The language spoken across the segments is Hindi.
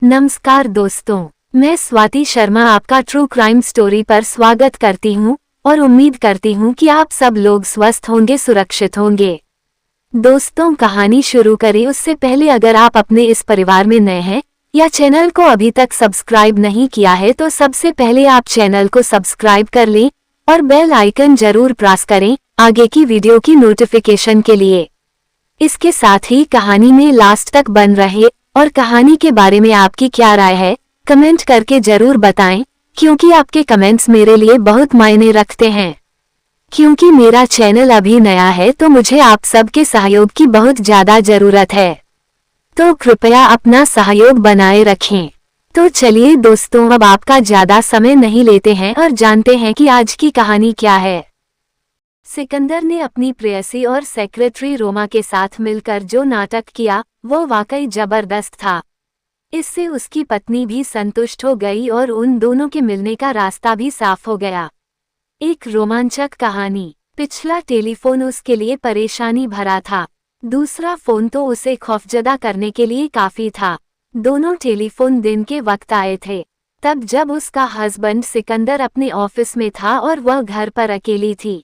नमस्कार दोस्तों, मैं स्वाति शर्मा आपका ट्रू क्राइम स्टोरी पर स्वागत करती हूं और उम्मीद करती हूं कि आप सब लोग स्वस्थ होंगे, सुरक्षित होंगे। दोस्तों, कहानी शुरू करें उससे पहले अगर आप अपने इस परिवार में नए हैं या चैनल को अभी तक सब्सक्राइब नहीं किया है तो सबसे पहले आप चैनल को सब्सक्राइब कर लें और बेल आइकन जरूर प्रेस करें आगे की वीडियो की नोटिफिकेशन के लिए। इसके साथ ही कहानी में लास्ट तक बन रहे और कहानी के बारे में आपकी क्या राय है कमेंट करके जरूर बताएं, क्योंकि आपके कमेंट्स मेरे लिए बहुत मायने रखते हैं। क्योंकि मेरा चैनल अभी नया है तो मुझे आप सबके सहयोग की बहुत ज्यादा जरूरत है, तो कृपया अपना सहयोग बनाए रखें। तो चलिए दोस्तों, अब आपका ज्यादा समय नहीं लेते हैं और जानते हैं कि आज की कहानी क्या है। सिकंदर ने अपनी प्रेयसी और सेक्रेटरी रोमा के साथ मिलकर जो नाटक किया वो वाकई जबरदस्त था। इससे उसकी पत्नी भी संतुष्ट हो गई और उन दोनों के मिलने का रास्ता भी साफ हो गया। एक रोमांचक कहानी। पिछला टेलीफोन उसके लिए परेशानी भरा था, दूसरा फोन तो उसे खौफजदा करने के लिए काफी था। दोनों टेलीफोन दिन के वक्त आए थे, तब जब उसका हस्बैंड सिकंदर अपने ऑफिस में था और वह घर पर अकेली थी।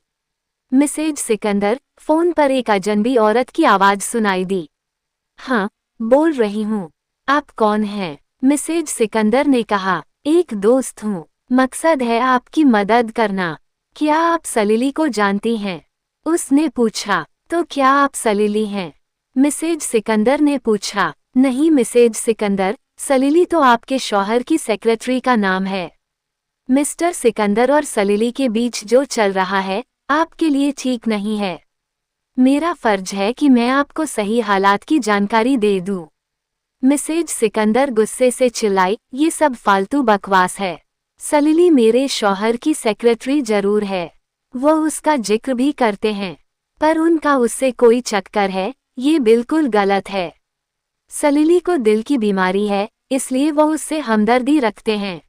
मिसेज सिकंदर, फोन पर एक अजनबी औरत की आवाज सुनाई दी। हाँ, बोल रही हूँ। आप कौन हैं? मिसेज सिकंदर ने कहा। एक दोस्त हूँ, मकसद है आपकी मदद करना। क्या आप सलीली को जानती हैं? उसने पूछा। तो क्या आप सलीली हैं? मिसेज सिकंदर ने पूछा। नहीं मिसेज सिकंदर, सलीली तो आपके शौहर की सेक्रेटरी का नाम है। मिस्टर सिकंदर और सलीली के बीच जो चल रहा है आपके लिए ठीक नहीं है। मेरा फर्ज है कि मैं आपको सही हालात की जानकारी दे दूं। मिसेज सिकंदर गुस्से से चिल्लाई, ये सब फालतू बकवास है। सलीली मेरे शौहर की सेक्रेटरी जरूर है, वो उसका जिक्र भी करते हैं, पर उनका उससे कोई चक्कर है, ये बिल्कुल गलत है। सलीली को दिल की बीमारी है, इसलिए वो उससे हमदर्दी रखते हैं।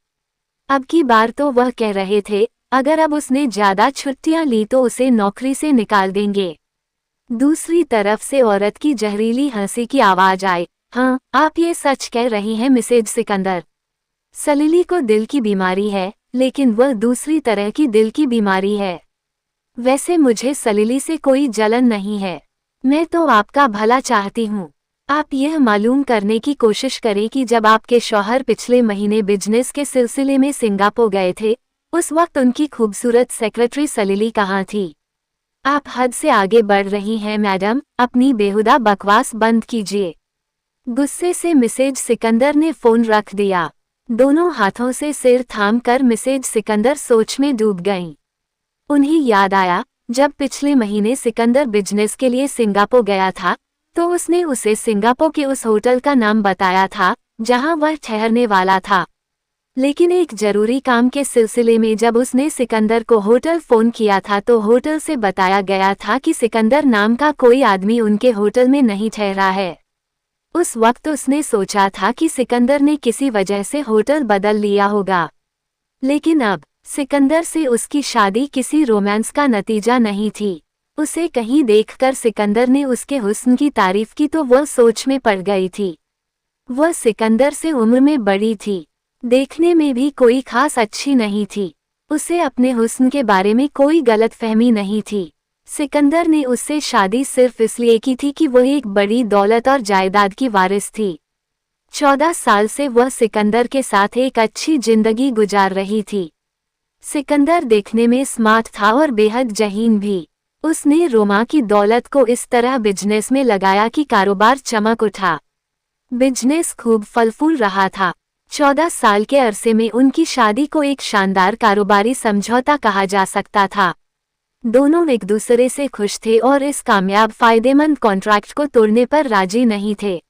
अब की बार तो वह कह रहे थे अगर अब उसने ज्यादा छुट्टियां ली तो उसे नौकरी से निकाल देंगे। दूसरी तरफ से औरत की जहरीली हंसी की आवाज आई। हाँ, आप ये सच कह रही हैं मिसेज सिकंदर। सलीली को दिल की बीमारी है, लेकिन वह दूसरी तरह की दिल की बीमारी है। वैसे मुझे सलीली से कोई जलन नहीं है, मैं तो आपका भला चाहती हूँ। आप यह मालूम करने की कोशिश करें कि जब आपके शौहर पिछले महीने बिजनेस के सिलसिले में सिंगापुर गए थे उस वक्त उनकी खूबसूरत सेक्रेटरी सलीली कहाँ थी? आप हद से आगे बढ़ रही हैं मैडम, अपनी बेहुदा बकवास बंद कीजिए। गुस्से से मिसेज सिकंदर ने फोन रख दिया। दोनों हाथों से सिर थामकर मिसेज सिकंदर सोच में डूब गईं। उन्हें याद आया जब पिछले महीने सिकंदर बिजनेस के लिए सिंगापुर गया था तो उसने उसे सिंगापुर के उस होटल का नाम बताया था जहां वह ठहरने वाला था। लेकिन एक जरूरी काम के सिलसिले में जब उसने सिकंदर को होटल फोन किया था तो होटल से बताया गया था कि सिकंदर नाम का कोई आदमी उनके होटल में नहीं ठहरा है। उस वक्त उसने सोचा था कि सिकंदर ने किसी वजह से होटल बदल लिया होगा, लेकिन अब सिकंदर से उसकी शादी किसी रोमांस का नतीजा नहीं थी। उसे कहीं देखकर सिकंदर ने उसके हुस्न की तारीफ की तो वह सोच में पड़ गई थी। वह सिकंदर से उम्र में बड़ी थी, देखने में भी कोई खास अच्छी नहीं थी। उसे अपने हुस्न के बारे में कोई गलतफहमी नहीं थी। सिकंदर ने उससे शादी सिर्फ इसलिए की थी कि वह एक बड़ी दौलत और जायदाद की वारिस थी। 14 साल से वह सिकंदर के साथ एक अच्छी जिंदगी गुजार रही थी। सिकंदर देखने में स्मार्ट था और बेहद जहीन भी। उसने रोमा की दौलत को इस तरह बिजनेस में लगाया कि कारोबार चमक उठा। बिजनेस खूब फल फूल रहा था। 14 साल के अरसे में उनकी शादी को एक शानदार कारोबारी समझौता कहा जा सकता था। दोनों एक दूसरे से खुश थे और इस कामयाब फायदेमंद कॉन्ट्रैक्ट को तोड़ने पर राजी नहीं थे।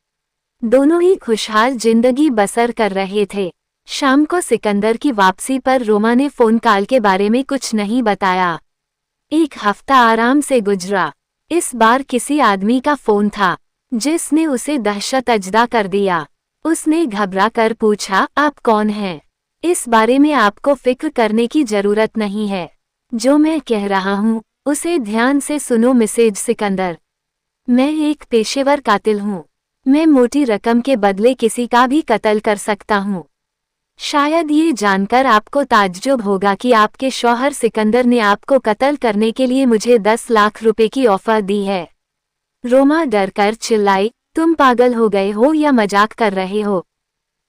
दोनों ही खुशहाल जिंदगी बसर कर रहे थे। शाम को सिकंदर की वापसी पर रोमा ने फोन कॉल के बारे में कुछ नहीं बताया। एक हफ्ता आराम से गुजरा। इस बार किसी आदमी का फोन था जिसने उसे दहशत अजदा कर दिया। उसने घबरा कर पूछा, आप कौन हैं? इस बारे में आपको फिक्र करने की जरूरत नहीं है। जो मैं कह रहा हूँ उसे ध्यान से सुनो मिसेज सिकंदर। मैं एक पेशेवर कातिल हूँ। मैं मोटी रकम के बदले किसी का भी कत्ल कर सकता हूँ। शायद ये जानकर आपको ताज्जुब होगा कि आपके शौहर सिकंदर ने आपको कत्ल करने के लिए मुझे 10 लाख रुपए की ऑफर दी है। रोमा डरकर चिल्लाई, तुम पागल हो गए हो या मजाक कर रहे हो?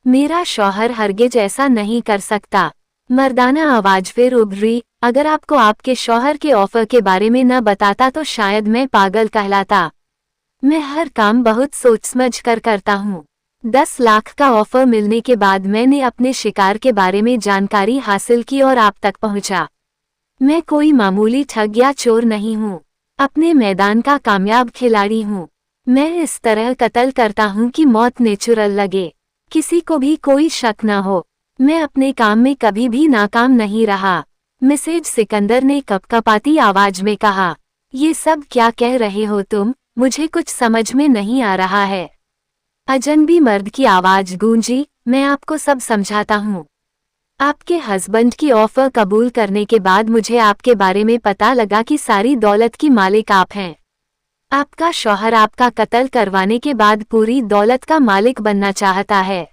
मेरा शौहर हरगिज ऐसा नहीं कर सकता। मर्दाना आवाज फिर उभरी, अगर आपको आपके शौहर के ऑफर के बारे में न बताता तो शायद मैं पागल कहलाता। मैं हर काम बहुत सोच समझ कर करता हूँ। 10 लाख का ऑफर मिलने के बाद मैंने अपने शिकार के बारे में जानकारी हासिल की और आप तक पहुँचा। मैं कोई मामूली ठग या चोर नहीं हूँ, अपने मैदान का कामयाब खिलाड़ी हूँ। मैं इस तरह कत्ल करता हूँ कि मौत नेचुरल लगे, किसी को भी कोई शक न हो। मैं अपने काम में कभी भी नाकाम नहीं रहा। मिसेज सिकंदर ने कपकपाती आवाज में कहा, ये सब क्या कह रहे हो तुम? मुझे कुछ समझ में नहीं आ रहा है। अजनबी मर्द की आवाज गूंजी, मैं आपको सब समझाता हूँ। आपके हस्बैंड की ऑफर कबूल करने के बाद मुझे आपके बारे में पता लगा कि सारी दौलत की मालिक आप हैं। आपका शौहर आपका कत्ल करवाने के बाद पूरी दौलत का मालिक बनना चाहता है।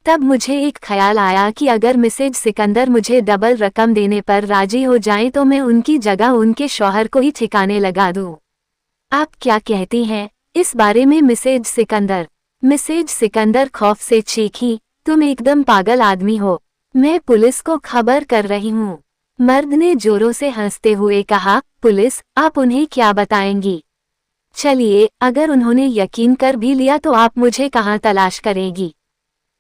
तब मुझे एक ख्याल आया कि अगर मिसेज सिकंदर मुझे डबल रकम देने पर राजी हो जाएं तो मैं उनकी जगह उनके शौहर को ही ठिकाने लगा दूं। आप क्या कहती हैं इस बारे में मिसेज सिकंदर? मिसेज सिकंदर खौफ से चीखी, तुम एकदम पागल आदमी हो, मैं पुलिस को खबर कर रही हूँ। मर्द ने जोरों से हंसते हुए कहा, पुलिस? आप उन्हें क्या बताएंगी? चलिए, अगर उन्होंने यकीन कर भी लिया तो आप मुझे कहाँ तलाश करेंगी?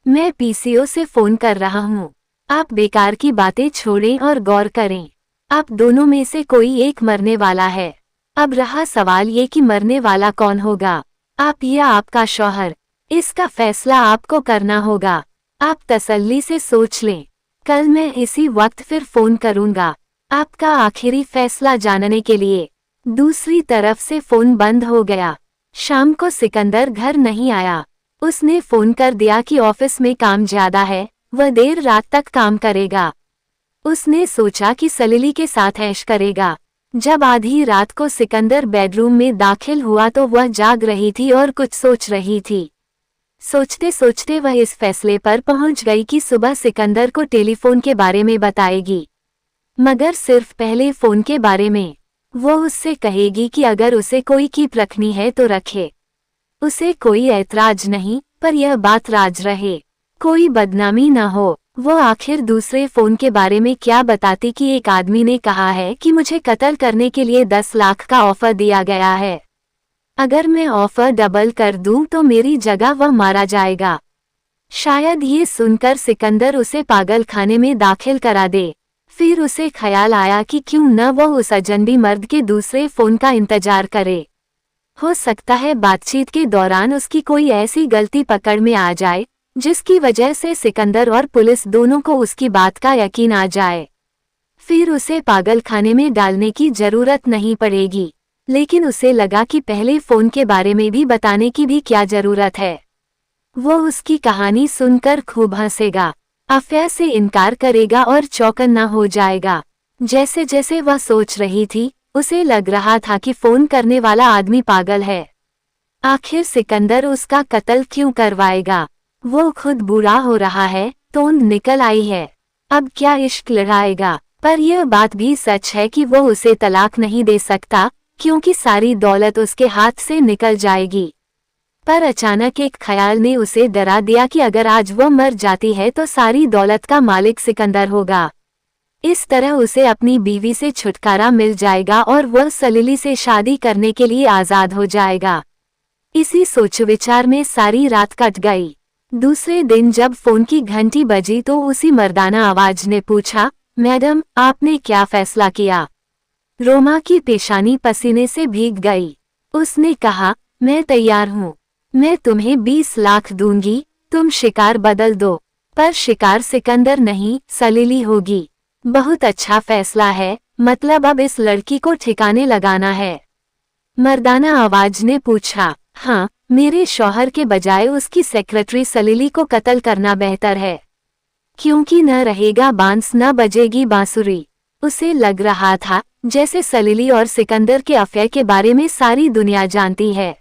मैं पीसीओ से फोन कर रहा हूँ। आप बेकार की बातें छोड़ें और गौर करें। आप दोनों में से कोई एक मरने वाला है। अब रहा सवाल ये कि मरने वाला कौन होगा, आप या आपका शौहर? इसका फैसला आपको करना होगा। आप तसल्ली से सोच लें, कल मैं इसी वक्त फिर फोन करूंगा आपका आखिरी फैसला जानने के लिए। दूसरी तरफ से फोन बंद हो गया। शाम को सिकंदर घर नहीं आया। उसने फोन कर दिया कि ऑफिस में काम ज्यादा है, वह देर रात तक काम करेगा। उसने सोचा कि सलिली के साथ ऐश करेगा। जब आधी रात को सिकंदर बेडरूम में दाखिल हुआ तो वह जाग रही थी और कुछ सोच रही थी। सोचते सोचते वह इस फैसले पर पहुंच गई कि सुबह सिकंदर को टेलीफोन के बारे में बताएगी, मगर सिर्फ पहले फोन के बारे में। वो उससे कहेगी कि अगर उसे कोई कीप रखनी है तो रखे, उसे कोई ऐतराज नहीं, पर यह बात राज रहे, कोई बदनामी न हो। वो आखिर दूसरे फोन के बारे में क्या बताती कि एक आदमी ने कहा है कि मुझे कत्ल करने के लिए 10 लाख का ऑफर दिया गया है। अगर मैं ऑफर डबल कर दूं तो मेरी जगह वह मारा जाएगा। शायद ये सुनकर सिकंदर उसे पागल खाने में दाखिल करा दे। फिर उसे ख्याल आया कि क्यों न वह उस अजनबी मर्द के दूसरे फोन का इंतजार करे। हो सकता है बातचीत के दौरान उसकी कोई ऐसी गलती पकड़ में आ जाए जिसकी वजह से सिकंदर और पुलिस दोनों को उसकी बात का यकीन आ जाए। फिर उसे पागल खाने में डालने की जरूरत नहीं पड़ेगी। लेकिन उसे लगा कि पहले फोन के बारे में भी बताने की भी क्या जरूरत है। वो उसकी कहानी सुनकर खूब हंसेगा, अफवाह से इनकार करेगा और चौकन्ना हो जाएगा। जैसे जैसे वह सोच रही थी, उसे लग रहा था कि फोन करने वाला आदमी पागल है। आखिर सिकंदर उसका कत्ल क्यों करवाएगा? वो खुद बुरा हो रहा है, तोंद निकल आई है, अब क्या इश्क लड़ाएगा? पर यह बात भी सच है कि वो उसे तलाक नहीं दे सकता, क्योंकि सारी दौलत उसके हाथ से निकल जाएगी। पर अचानक एक ख्याल ने उसे डरा दिया कि अगर आज वो मर जाती है तो सारी दौलत का मालिक सिकंदर होगा। इस तरह उसे अपनी बीवी से छुटकारा मिल जाएगा और वह सलिली से शादी करने के लिए आज़ाद हो जाएगा। इसी सोच विचार में सारी रात कट गई। दूसरे दिन जब फोन की घंटी बजी तो उसी मर्दाना आवाज ने पूछा, मैडम, आपने क्या फैसला किया? रोमा की पेशानी पसीने से भीग गई। उसने कहा, मैं तैयार हूँ, मैं तुम्हें 20 लाख दूंगी, तुम शिकार बदल दो, पर शिकार सिकंदर नहीं, सलिली होगी। बहुत अच्छा फैसला है, मतलब अब इस लड़की को ठिकाने लगाना है। मर्दाना आवाज ने पूछा, हाँ, मेरे शौहर के बजाय उसकी सेक्रेटरी सलिली को कत्ल करना बेहतर है, क्योंकि न रहेगा बांस न बजेगी बांसुरी। उसे लग रहा था जैसे सलिली और सिकंदर के अफेयर के बारे में सारी दुनिया जानती है।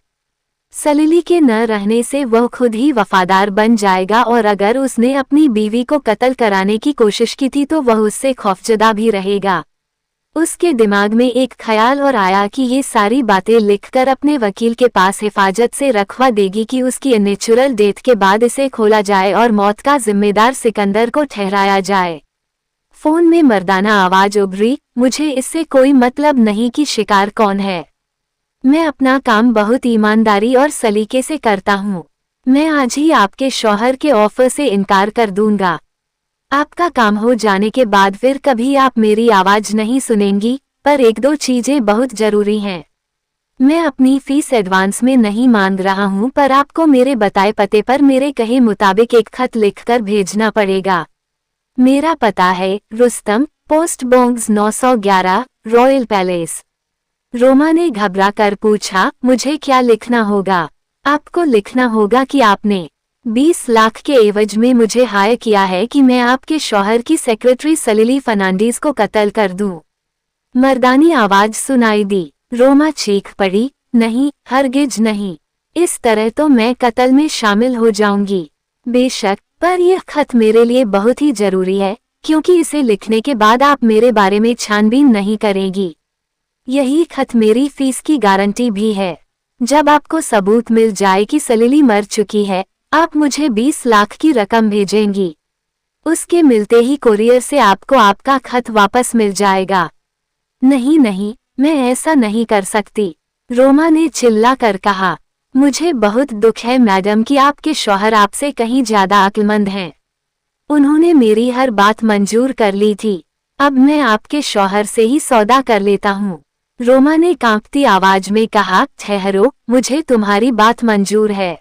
सलिली के न रहने से वह खुद ही वफादार बन जाएगा और अगर उसने अपनी बीवी को कत्ल कराने की कोशिश की थी तो वह उससे खौफजदा भी रहेगा। उसके दिमाग में एक ख्याल और आया कि ये सारी बातें लिखकर अपने वकील के पास हिफाजत से रखवा देगी कि उसकी नेचुरल डेथ के बाद इसे खोला जाए और मौत का जिम्मेदार सिकंदर को ठहराया जाए। फोन में मर्दाना आवाज उभरी, मुझे इससे कोई मतलब नहीं कि शिकार कौन है। मैं अपना काम बहुत ईमानदारी और सलीके से करता हूँ। मैं आज ही आपके शौहर के ऑफर से इनकार कर दूंगा। आपका काम हो जाने के बाद फिर कभी आप मेरी आवाज नहीं सुनेंगी, पर एक दो चीजें बहुत जरूरी हैं। मैं अपनी फीस एडवांस में नहीं मांग रहा हूँ, पर आपको मेरे बताए पते पर मेरे कहे मुताबिक एक खत लिखकर भेजना पड़ेगा। मेरा पता है Rustam, post box 911, royal palace. Roma ने घबरा कर पूछा, मुझे क्या लिखना होगा? आपको लिखना होगा कि आपने 20 लाख के एवज में मुझे हायर किया है कि मैं आपके शौहर की सेक्रेटरी सलिली फर्नांडीज को कत्ल कर दूं। मर्दानी आवाज सुनाई दी। रोमा चीख पड़ी, नहीं, हरगिज नहीं। इस तरह तो मैं कत्ल में शामिल हो जाऊंगी। बेशक, पर यह खत मेरे लिए बहुत ही जरूरी है, क्योंकि इसे लिखने के बाद आप मेरे बारे में छानबीन नहीं करेंगी। यही खत मेरी फीस की गारंटी भी है। जब आपको सबूत मिल जाए कि सलिली मर चुकी है, आप मुझे 20 लाख की रकम भेजेंगी। उसके मिलते ही कुरियर से आपको आपका खत वापस मिल जाएगा। नहीं नहीं, मैं ऐसा नहीं कर सकती, रोमा ने चिल्ला कर कहा। मुझे बहुत दुख है मैडम कि आपके शौहर आपसे कहीं ज्यादा अक्लमंद हैं। उन्होंने मेरी हर बात मंजूर कर ली थी। अब मैं आपके शौहर से ही सौदा कर लेता हूँ। रोमा ने कांपती आवाज में कहा, ठहरो, मुझे तुम्हारी बात मंजूर है।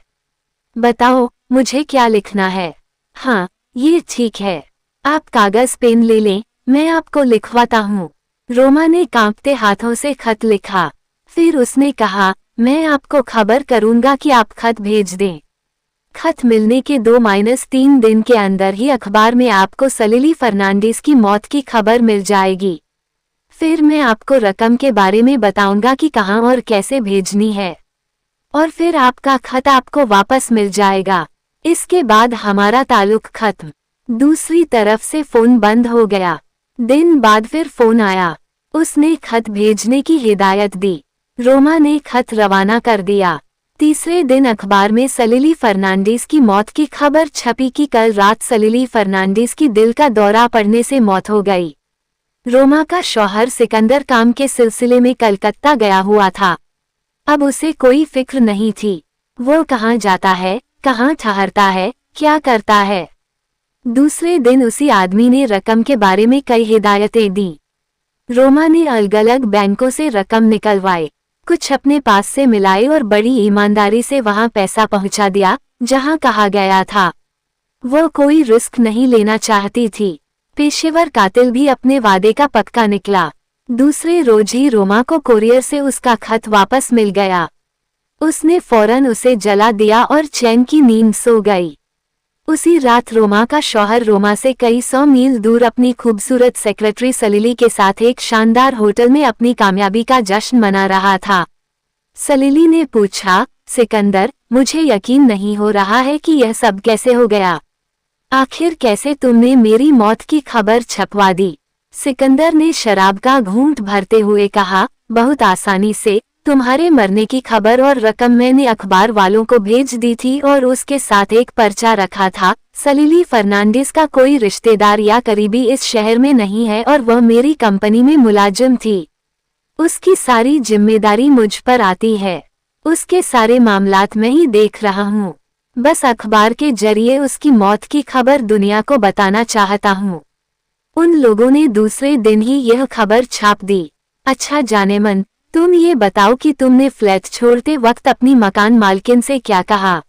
बताओ, मुझे क्या लिखना है? हाँ, ये ठीक है। आप कागज पेन ले लें, मैं आपको लिखवाता हूँ। रोमा ने कांपते हाथों से खत लिखा। फिर उसने कहा, मैं आपको खबर करूंगा कि आप खत भेज दें। खत मिलने के 2-3 दिन के अंदर ही अखबार में आपको सलिली फर्नांडीज की मौत की खबर मिल जाएगी। फिर मैं आपको रकम के बारे में बताऊंगा कि कहाँ और कैसे भेजनी है, और फिर आपका खत आपको वापस मिल जाएगा। इसके बाद हमारा ताल्लुक खत्म। दूसरी तरफ से फोन बंद हो गया। दिन बाद फिर फोन आया। उसने खत भेजने की हिदायत दी। रोमा ने खत रवाना कर दिया। तीसरे दिन अखबार में सलिली फर्नांडीज की मौत की खबर छपी कि कल रात सलिली फर्नांडीज की दिल का दौरा पड़ने से मौत हो गई। रोमा का शौहर सिकंदर काम के सिलसिले में कलकत्ता गया हुआ था। अब उसे कोई फिक्र नहीं थी। वो कहाँ जाता है, कहाँ ठहरता है, क्या करता है। दूसरे दिन उसी आदमी ने रकम के बारे में कई हिदायतें दी। रोमा ने अलग अलग बैंकों से रकम निकलवाई, कुछ अपने पास से मिलाई और बड़ी ईमानदारी से वहां पैसा पहुंचा दिया जहां कहा गया था। वो कोई रिस्क नहीं लेना चाहती थी। पेशेवर कातिल भी अपने वादे का पक्का निकला। दूसरे रोज ही रोमा को कुरियर से उसका खत वापस मिल गया। उसने फौरन उसे जला दिया और चैन की नींद सो गई। उसी रात रोमा का शौहर रोमा से कई 100 मील दूर अपनी खूबसूरत सेक्रेटरी सलिली के साथ एक शानदार होटल में अपनी कामयाबी का जश्न मना रहा था। सलिली ने पूछा, सिकंदर, मुझे यकीन नहीं हो रहा है कि यह सब कैसे हो गया। आखिर कैसे तुमने मेरी मौत की खबर छपवा दी? सिकंदर ने शराब का घूंट भरते हुए कहा, बहुत आसानी से। तुम्हारे मरने की खबर और रकम मैंने अखबार वालों को भेज दी थी और उसके साथ एक पर्चा रखा था। सलिली फर्नांडीज का कोई रिश्तेदार या करीबी इस शहर में नहीं है और वह मेरी कंपनी में मुलाजिम थी। उसकी सारी जिम्मेदारी मुझ पर आती है। उसके सारे मामलात मैं ही देख रहा हूँ। बस अखबार के जरिए उसकी मौत की खबर दुनिया को बताना चाहता हूँ। उन लोगों ने दूसरे दिन ही यह खबर छाप दी। अच्छा जानेमन, तुम ये बताओ कि तुमने फ्लैट छोड़ते वक्त अपनी मकान मालकिन से क्या कहा?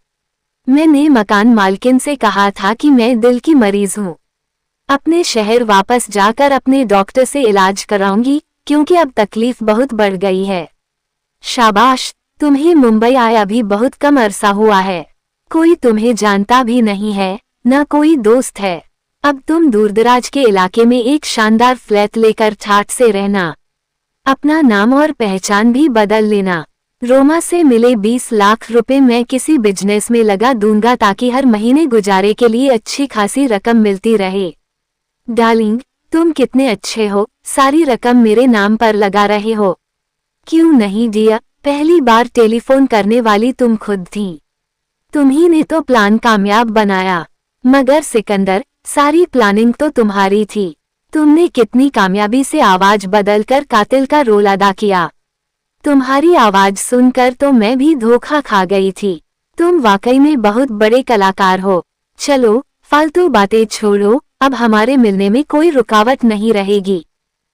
मैंने मकान मालकिन से कहा था कि मैं दिल की मरीज हूँ। अपने शहर वापस जाकर अपने डॉक्टर से इलाज कराऊंगी, क्योंकि अब तकलीफ बहुत बढ़ गई है। शाबाश, तुम्हें मुंबई आया भी बहुत कम अरसा हुआ है। कोई तुम्हें जानता भी नहीं है, न कोई दोस्त है। अब तुम दूरदराज के इलाके में एक शानदार फ्लैट लेकर ठाठ से रहना। अपना नाम और पहचान भी बदल लेना। रोमा से मिले 20 लाख रुपए मैं किसी बिजनेस में लगा दूंगा ताकि हर महीने गुजारे के लिए अच्छी खासी रकम मिलती रहे। डार्लिंग, तुम कितने अच्छे हो, सारी रकम मेरे नाम पर लगा रहे हो। क्यों नहीं डियर, पहली बार टेलीफोन करने वाली तुम खुद थी। तुम्ही ने तो प्लान कामयाब बनाया। मगर सिकंदर, सारी प्लानिंग तो तुम्हारी थी। तुमने कितनी कामयाबी से आवाज बदलकर कातिल का रोल अदा किया। तुम्हारी आवाज सुनकर तो मैं भी धोखा खा गई थी। तुम वाकई में बहुत बड़े कलाकार हो। चलो, फालतू बातें छोड़ो, अब हमारे मिलने में कोई रुकावट नहीं रहेगी।